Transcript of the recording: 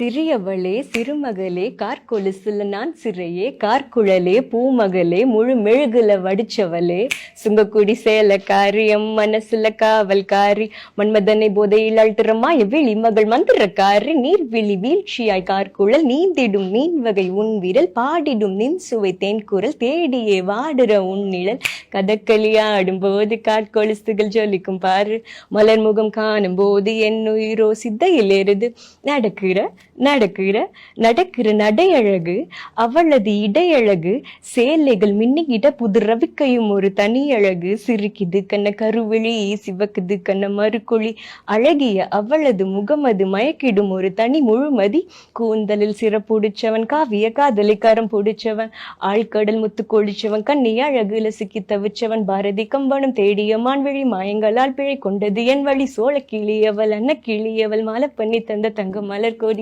சிறியவளே சிறுமகளே கார்கொலுசுல நான் சிறையே கார்குழலே பூமகளே முழு மெழுகுல வடிச்சவளே சுங்கக்குடி சேலக்காரி எம் மனசுல காவல்காரி மன்மதனை போதையில் அழ்த்துறமாய விழி மகள் மந்திரக்காரி நீர்விழி வீழ்ச்சியாய் கார்குழல் நீந்திடும் மீன் வகை உன் விரல் பாடிடும் நின் சுவை தேன்குரல் தேடியே வாடுற உன் நிழல் கதக்களி ஆடும் போது கார்கொலுசுகள் ஜொலிக்கும் பாரு மலர் முகம் காணும் போது என் உயிரோ சித்தையில் ஏறுது நடக்கிற நடையழகு அவளது இடையழகு சேலைகள் மின்னிக்கிட்ட புது ரவிக்கையும் ஒரு தனி அழகு சிரிக்குது கண்ண கருவிழி சிவக்குது கண்ண மறுக்குழி அழகிய அவளது முகமது மயக்கிடும் ஒரு தனி முழுமதி கூந்தலில் சிறப்புடிச்சவன் காவிய காதலை கரம் பிடிச்சவன் ஆழ்கடல் முத்து கொழிச்சவன் கண்ணி அழகுல சிக்கி தவிச்சவன் பாரதி கம்பனும் தேடிய மான்விழி மாயங்களால் பிழை கொண்டது என் வழி சோழ கிளியவள் அன்ன கிளியவள் மாலை பண்ணி தந்த தங்க மலர் கோடி